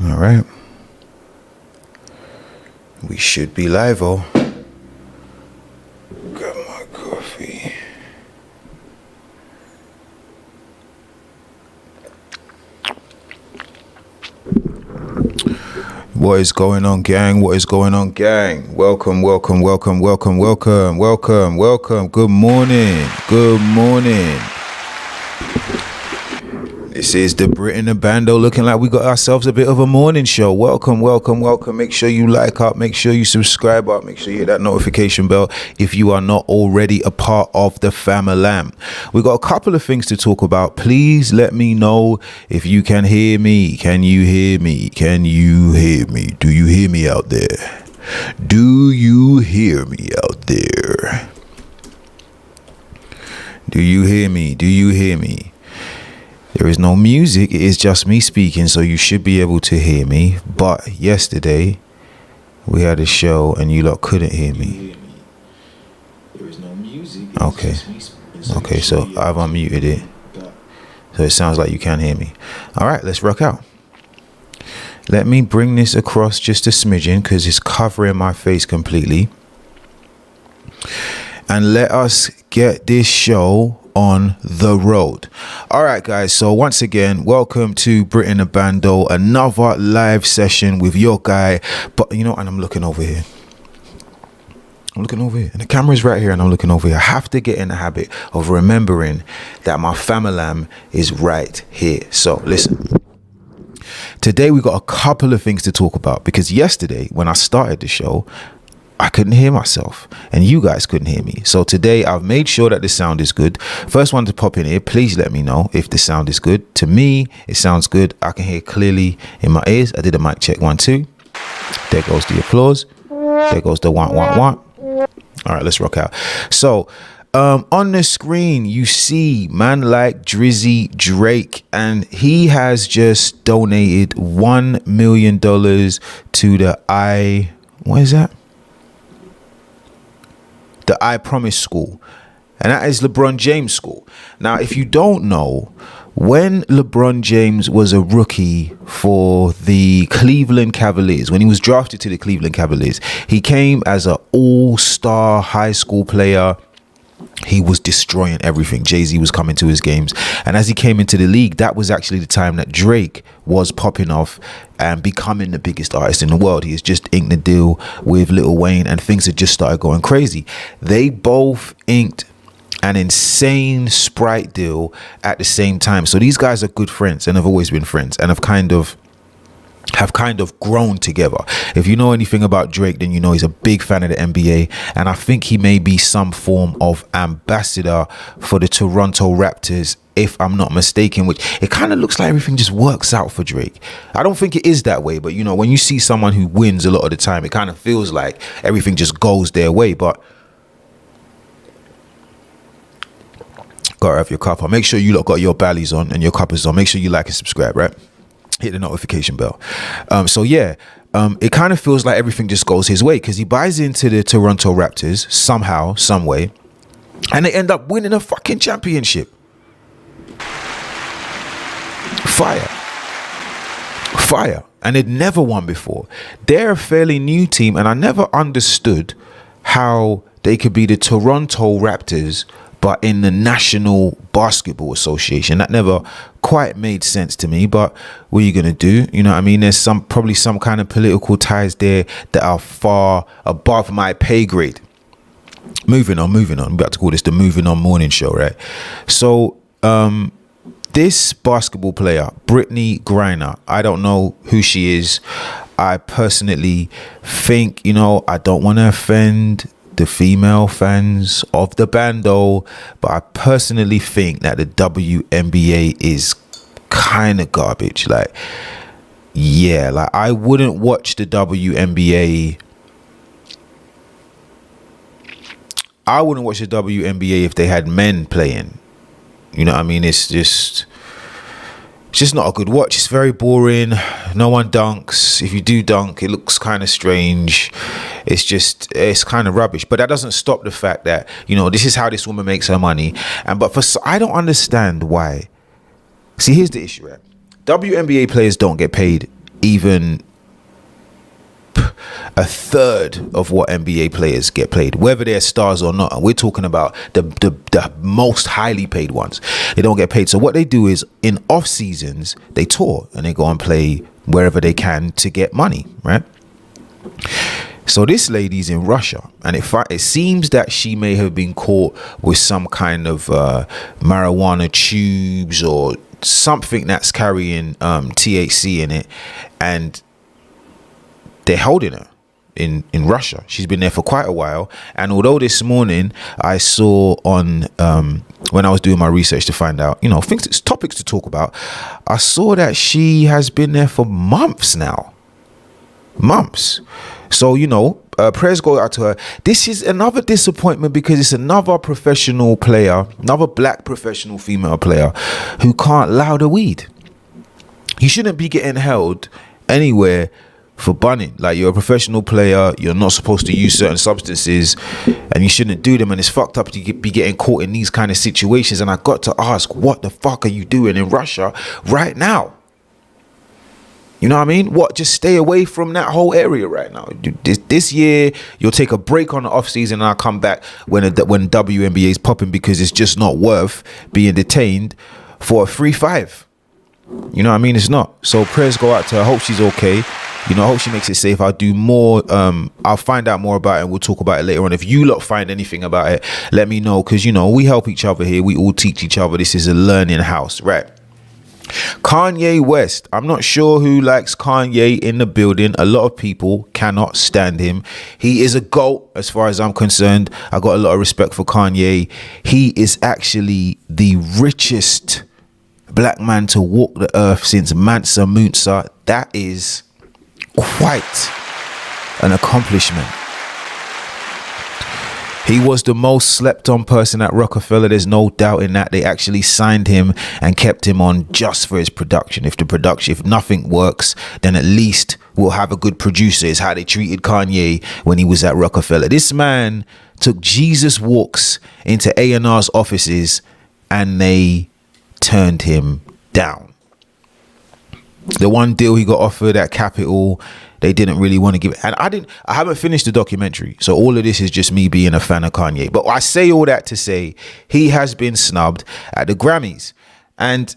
All right. We should be live, oh. Grab my coffee. What is going on, gang? What is going on, gang? Welcome. Good morning. This is the BRIT in the Bando, looking like we got ourselves a bit of a morning show. Welcome. Make sure you like up, make sure you subscribe up, make sure you hit that notification bell if you are not already a part of the family. We got a couple of things to talk about. Please let me know if you can hear me. Can you hear me? Do you hear me out there? Do you hear me? There is no music, it is just me speaking, so you should be able to hear me. But yesterday, we had a show and you lot couldn't hear me. There is no music. Okay, so I've unmuted it. So it sounds like you can't hear me. All right, let's rock out. Let me bring this across just a smidgen because it's covering my face completely. And let us get this show on the road. All right, guys, so once again, welcome to BRIT in the Bando, another live session with your guy. But you know, and I'm looking over here, and the camera's right here, and I'm looking over here. I have to get in the habit of remembering that my family is right here. So listen, today we got a couple of things to talk about, because yesterday when I started the show, I couldn't hear myself and you guys couldn't hear me. So today I've made sure that the sound is good. First one to pop in here, please let me know if the sound is good. To me, it sounds good. I can hear clearly in my ears. I did a mic check 1 2. There goes the applause. There goes the want. All right, let's rock out. So on the screen, you see man like Drizzy Drake, and he has just donated $1 million to the the I Promise School, and that is LeBron James School. Now, if you don't know, when LeBron James was a rookie for the Cleveland Cavaliers, when he was drafted to the Cleveland Cavaliers, he came as an all-star high school player. He was destroying everything. Jay-Z was coming to his games. And as he came into the league, that was actually the time that Drake was popping off and becoming the biggest artist in the world. He has just inked the deal with Lil Wayne, and things had just started going crazy. They both inked an insane Sprite deal at the same time. So these guys are good friends and have always been friends, and have kind of grown together. If you know anything about Drake, then you know he's a big fan of the NBA, and I think he may be some form of ambassador for the Toronto Raptors, if I'm not mistaken, which it kind of looks like everything just works out for Drake. I don't think it is that way, but you know, when you see someone who wins a lot of the time, it kind of feels like everything just goes their way. But gotta have your cup on. Make sure you lot got your bellies on and your cuppers on. Make sure you like and subscribe, right? Hit the notification bell. It kind of feels like everything just goes his way, because he buys into the Toronto Raptors somehow, some way, and they end up winning a fucking championship. Fire. And they'd never won before. They're a fairly new team, and I never understood how they could be the Toronto Raptors but in the National Basketball Association. That never quite made sense to me, but what are you gonna do? You know what I mean? There's probably some kind of political ties there that are far above my pay grade. Moving on. I'm about to call this the Moving On morning show, right? So this basketball player, Brittney Griner, I don't know who she is. I personally think, you know, I don't want to offend the female fans of the bando, but I personally think that the WNBA is kind of garbage. Like, yeah, like I wouldn't watch the WNBA. I wouldn't watch the WNBA if they had men playing. You know what I mean? It's just not a good watch. It's very boring. No one dunks. If you do dunk, it looks kind of strange. It's kind of rubbish. But that doesn't stop the fact that, you know, this is how this woman makes her money. I don't understand why. See, here's the issue, right? WNBA players don't get paid even a third of what NBA players get paid, whether they're stars or not. And we're talking about the most highly paid ones. They don't get paid. So what they do is in off seasons, they tour and they go and play wherever they can to get money, right? So this lady's in Russia, and it seems that she may have been caught with some kind of marijuana tubes or something that's carrying THC in it, and they're holding her in Russia. She's been there for quite a while. And although this morning I saw on when I was doing my research to find out, topics to talk about, I saw that she has been there for months now. Months. So, prayers go out to her. This is another disappointment because it's another professional player, another black professional female player who can't allow the weed. You shouldn't be getting held anywhere for bunning. Like, you're a professional player, you're not supposed to use certain substances, and you shouldn't do them. And it's fucked up to be getting caught in these kind of situations. And I got to ask, what the fuck are you doing in Russia right now? You know what I mean? What? Just stay away from that whole area right now. This year, you'll take a break on the off season, and I'll come back when WNBA is popping, because it's just not worth being detained for a 3-5. You know what I mean? It's not. So prayers go out to her. I hope she's okay. I hope she makes it safe. I'll do more. I'll find out more about it, and we'll talk about it later on. If you lot find anything about it, let me know, because we help each other here. We all teach each other. This is a learning house, right? Kanye West. I'm not sure who likes Kanye in the building. A lot of people cannot stand him. He is a GOAT as far as I'm concerned. I got a lot of respect for Kanye. He is actually the richest black man to walk the earth since Mansa Musa. That is quite an accomplishment. He was the most slept on person at Rockefeller. There's no doubt in that. They actually signed him and kept him on just for his production. If nothing works, then at least we'll have a good producer, is how they treated Kanye when he was at Rockefeller. This man took Jesus walks into A&R's offices and they turned him down. The one deal he got offered at Capitol, they didn't really want to give it. And I haven't finished the documentary, so all of this is just me being a fan of Kanye. But I say all that to say he has been snubbed at the Grammys. And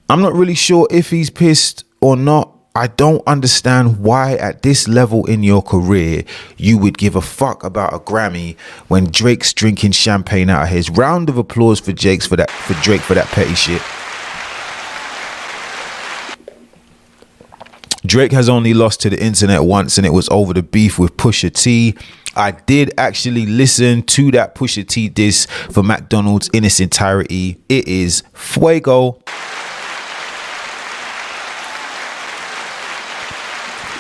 I'm not really sure if he's pissed or not. I don't understand why at this level in your career you would give a fuck about a Grammy when Drake's drinking champagne out of his. Round of applause for Drake for that petty shit. Drake has only lost to the internet once, and it was over the beef with Pusha T. I did actually listen to that Pusha T diss for McDonald's in its entirety. It is fuego.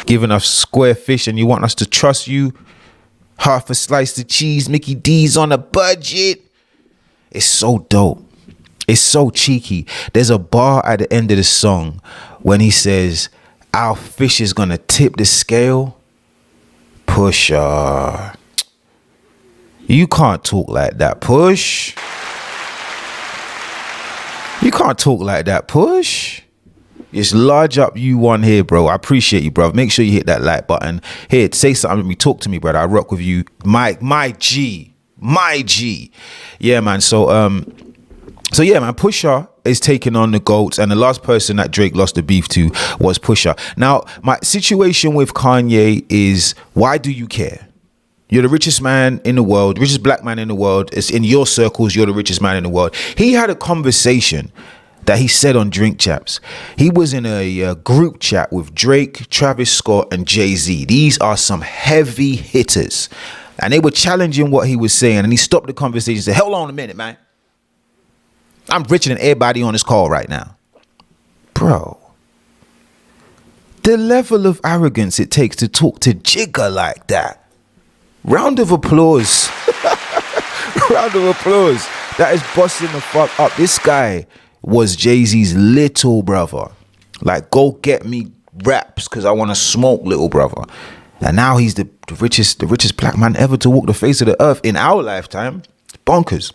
Giving us square fish and you want us to trust you. Half a slice of cheese, Mickey D's on a budget. It's so dope. It's so cheeky. There's a bar at the end of the song when he says, "Our fish is gonna tip the scale." Pusha, you can't talk like that, Push. You can't talk like that, Push. It's large up you one here, bro. I appreciate you, bro. Make sure you hit that like button. Here, say something with me. Talk to me, brother. I rock with you. My G. Yeah, man. So yeah, man. Pusha is taking on the GOATs, and the last person that Drake lost the beef to was Pusha. Now, my situation with Kanye is, why do you care? You're the richest man in the world, richest black man in the world. It's in your circles, you're the richest man in the world. He had a conversation that he said on Drink Chaps. He was in a group chat with Drake, Travis Scott, and Jay-Z. These are some heavy hitters. And they were challenging what he was saying, and he stopped the conversation and said, "Hold on a minute, man. I'm richer than everybody on this call right now." Bro, the level of arrogance it takes to talk to Jigga like that. Round of applause. Round of applause. That is busting the fuck up. This guy was Jay-Z's little brother. Like, go get me raps because I want to smoke, little brother. And now he's the richest black man ever to walk the face of the earth in our lifetime. Bonkers.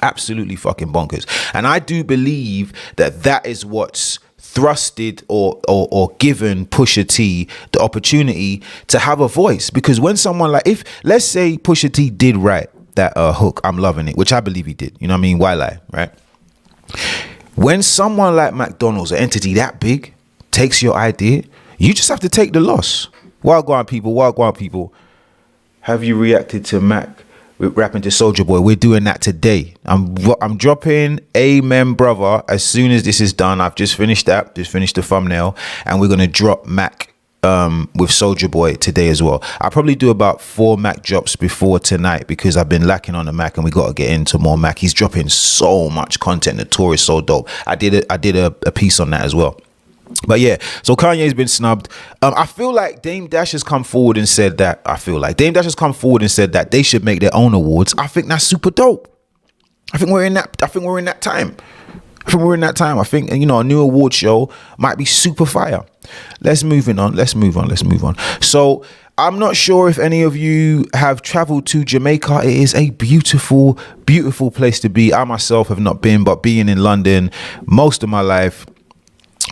Absolutely fucking bonkers. And I do believe that is what's thrusted or given Pusha T the opportunity to have a voice. Because when someone like, if let's say Pusha T did write that hook, I'm loving it, which I believe he did, you know what I mean, why lie, right? When someone like McDonald's, an entity that big, takes your idea, you just have to take the loss. Wagwan people, have you reacted to Mac rapping to Soulja Boy? We're doing that today. I'm dropping Amen Brother as soon as this is done. I've just finished that, just finished the thumbnail, and we're gonna drop Mac with Soulja Boy today as well. I'll probably do about 4 Mac drops before tonight because I've been lacking on the Mac and we got to get into more Mac. He's dropping so much content. The tour is so dope. I did a piece on that as well. But yeah, so Kanye's been snubbed. I feel like Dame Dash has come forward and said that. They should make their own awards. I think that's super dope. I think we're in that time. I think, you know, a new award show might be super fire. Let's move on. So I'm not sure if any of you have traveled to Jamaica. It is a beautiful, beautiful place to be. I myself have not been, but being in London most of my life,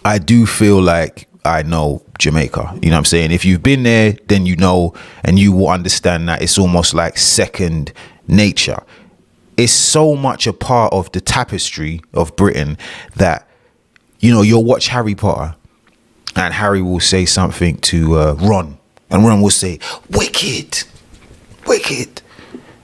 I do feel like I know Jamaica. You know what I'm saying? If you've been there, then you know, and you will understand that it's almost like second nature. It's so much a part of the tapestry of Britain that, you know, you'll watch Harry Potter and Harry will say something to Ron, and Ron will say, wicked.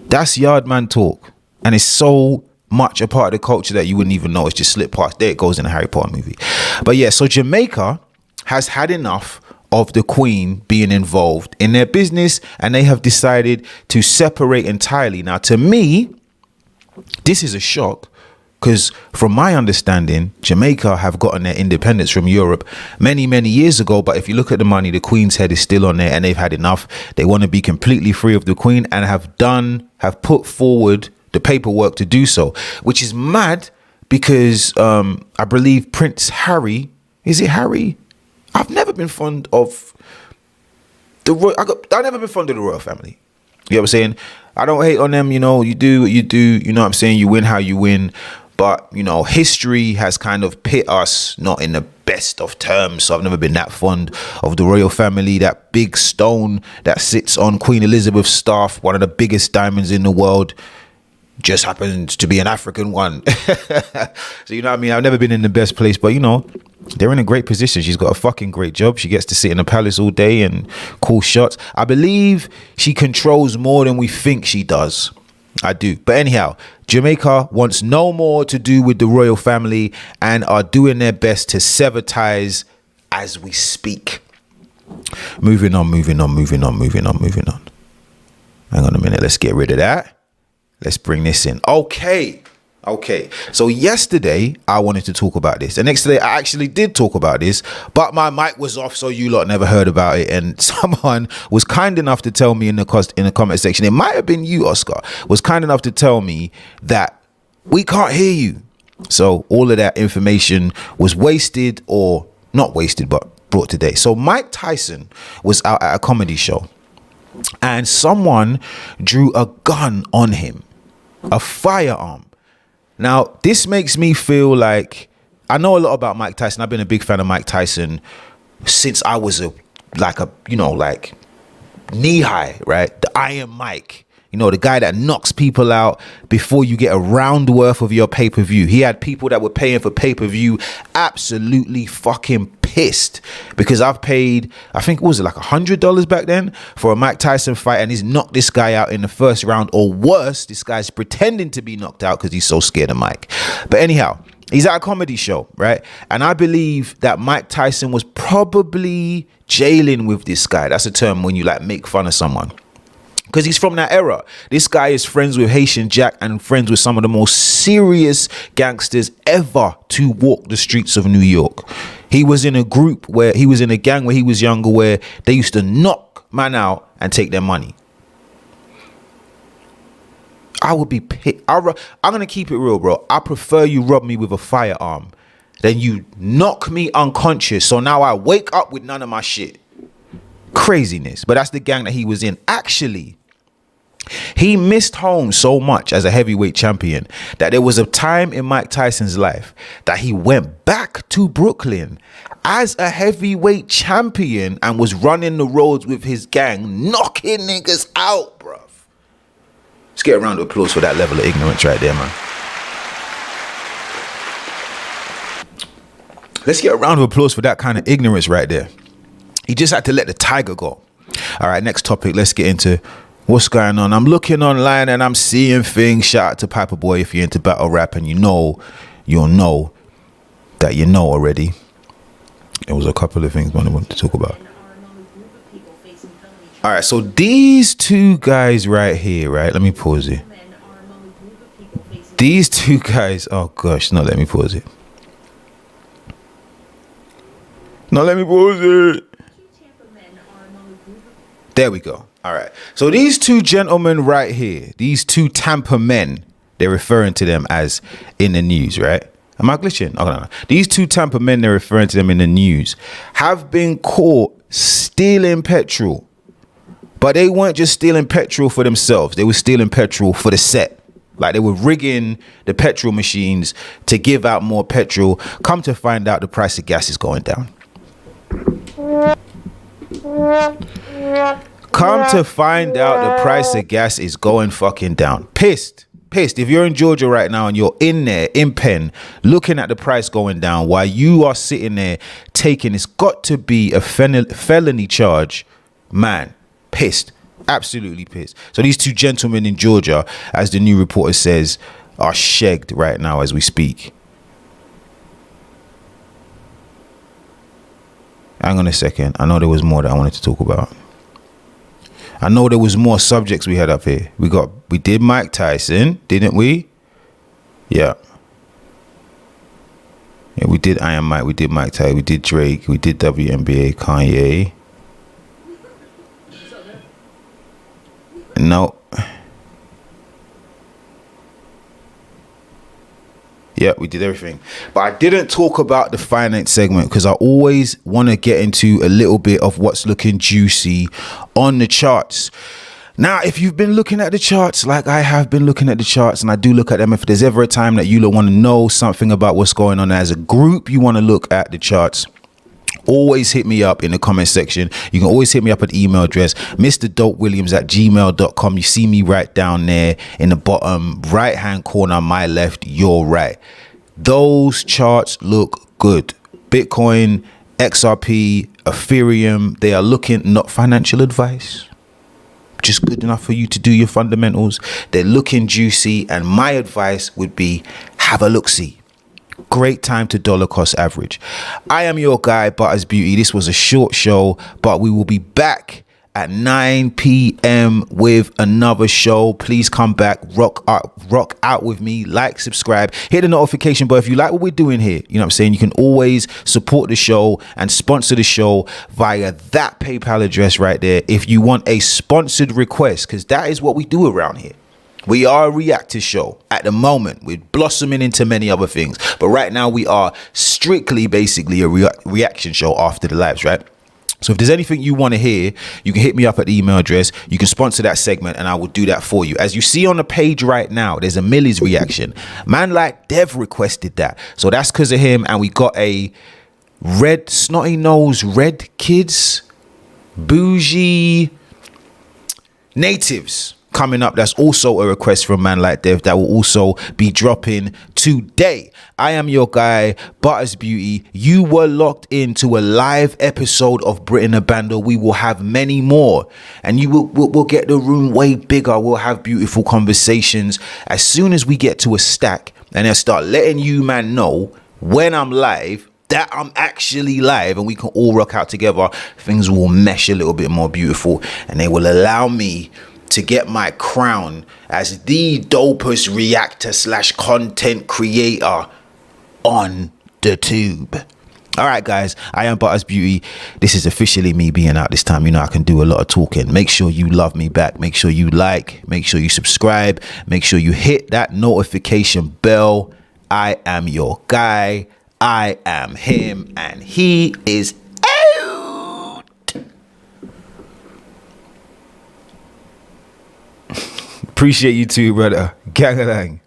That's Yardman talk. And it's so much a part of the culture that you wouldn't even know. It's just slip past. There it goes in a Harry Potter movie. But yeah, so Jamaica has had enough of the Queen being involved in their business, and they have decided to separate entirely. Now, to me, this is a shock, because from my understanding, Jamaica have gotten their independence from Europe many, many years ago. But if you look at the money, the Queen's head is still on there, and they've had enough. They want to be completely free of the Queen, and have put forward the paperwork to do so, which is mad because I believe Prince Harry, is it Harry? I've never been fond of I've never been fond of the royal family. You know what I'm saying? I don't hate on them, you know, you do what you do, you know what I'm saying? You win how you win. But, you know, history has kind of pit us not in the best of terms. So I've never been that fond of the royal family. That big stone that sits on Queen Elizabeth's staff, one of the biggest diamonds in the world, just happens to be an African one. So, you know what I mean? I've never been in the best place, but, you know, they're in a great position. She's got a fucking great job. She gets to sit in the palace all day and call shots. I believe she controls more than we think she does. I do. But anyhow, Jamaica wants no more to do with the royal family and are doing their best to sever ties as we speak. Moving on. Hang on a minute. Let's get rid of that. Let's bring this in. Okay. So yesterday, I wanted to talk about this. And yesterday, I actually did talk about this, but my mic was off, so you lot never heard about it. And someone was kind enough to tell me in the comment section, it might have been you, Oscar, was kind enough to tell me that we can't hear you. So all of that information was wasted, or not wasted, but brought today. So Mike Tyson was out at a comedy show, and someone drew a gun on him, a firearm. Now, this makes me feel like I know a lot about Mike Tyson. I've been a big fan of Mike Tyson since I was like knee high, right? The Iron Mike, you know, the guy that knocks people out before you get a round worth of your pay-per-view. He had people that were paying for pay-per-view absolutely fucking pissed because I've paid, I think, what was it, like $100 back then for a Mike Tyson fight, and he's knocked this guy out in the first round, or worse, this guy's pretending to be knocked out because he's so scared of Mike. But anyhow, he's at a comedy show, right? And I believe that Mike Tyson was probably jailing with this guy. That's a term when you like make fun of someone, because he's from that era. This guy is friends with Haitian Jack and friends with some of the most serious gangsters ever to walk the streets of New York. He was in a gang where he was younger, where they used to knock man out and take their money. I would be pissed. I'm going to keep it real, bro. I prefer you rob me with a firearm than you knock me unconscious, so now I wake up with none of my shit. Craziness. But that's the gang that he was in. Actually, He missed home so much as a heavyweight champion that there was a time in Mike Tyson's life that he went back to Brooklyn as a heavyweight champion and was running the roads with his gang, knocking niggas out, bruv. Let's get a round of applause for that level of ignorance right there, man. Let's get a round of applause for that kind of ignorance right there. He just had to let the tiger go. All right, next topic. Let's get into what's going on. I'm looking online and I'm seeing things. Shout out to Piper Boy if you're into battle rap and you'll know that you know already. There was a couple of things I wanted to talk about. All right, so these two guys right here, right? Let me pause it. These two guys, oh gosh, no, let me pause it. No, let me pause it. There we go. All right. So these two gentlemen right here, these two Tampa men, they're referring to them as in the news, right? Am I glitching? Oh, no. These two Tampa men, they're referring to them in the news, have been caught stealing petrol. But they weren't just stealing petrol for themselves. They were stealing petrol for the set. Like they were rigging the petrol machines to give out more petrol. Come to find out, the price of gas is going down. Come to find out, the price of gas is going fucking down. Pissed. If you're in Georgia right now and you're in there, in Penn, looking at the price going down while you are sitting there taking, it's got to be a felony charge, man. Pissed. Absolutely pissed. So these two gentlemen in Georgia, as the new reporter says, are shagged right now as we speak. Hang on a second. I know there was more that I wanted to talk about. I know there was more subjects we had up here. We did Mike Tyson, didn't we? Yeah. Yeah, we did Iron Mike, we did Mike Tyson, we did Drake, we did WNBA, Kanye. No. Yeah, we did everything. But I didn't talk about the finance segment because I always want to get into a little bit of what's looking juicy on the charts. Now, if you've been looking at the charts like I have been looking at the charts, and I do look at them, if there's ever a time that you want to know something about what's going on as a group, you want to look at the charts, always hit me up in the comment section. You can always hit me up at the email address mrdopewilliams@gmail.com. You see me right down there in the bottom right hand corner, my left, your right. Those charts look good. Bitcoin, XRP, Ethereum, they are looking, not financial advice, just good enough for you to do your fundamentals. They're looking juicy, and my advice would be have a look-see. Great time to dollar cost average. I am your guy, Butters Beauty. This was a short show, but we will be back at 9 p.m. with another show. Please come back, rock out with me, like, subscribe, hit the notification bell if you like what we're doing here. You know what I'm saying? You can always support the show and sponsor the show via that PayPal address right there if you want a sponsored request, because that is what we do around here. We are a reactor show at the moment. We're blossoming into many other things, but right now we are strictly basically a reaction show after the lives, right? So if there's anything you want to hear, you can hit me up at the email address. You can sponsor that segment and I will do that for you. As you see on the page right now, there's a Millie's reaction. Man like Dev requested that. So that's because of him. And we got a red, snotty nose, red kids, bougie natives coming up. That's also a request from Man Like Dev that will also be dropping today. I am your guy, Butters Beauty. You were locked into a live episode of BRIT IN THA BANDO. We will have many more, and we'll get the room way bigger. We'll have beautiful conversations as soon as we get to a stack, and I'll start letting you man know when I'm live that I'm actually live, and we can all rock out together. Things will mesh a little bit more beautiful, and they will allow me to get my crown as the dopest reactor / content creator on the tube. All right, guys, I am Butters Beauty. This is officially me being out this time. You know, I can do a lot of talking. Make sure you love me back. Make sure you like. Make sure you subscribe. Make sure you hit that notification bell. I am your guy. I am him, and he is out. Appreciate you too, brother. Gang-a-lang.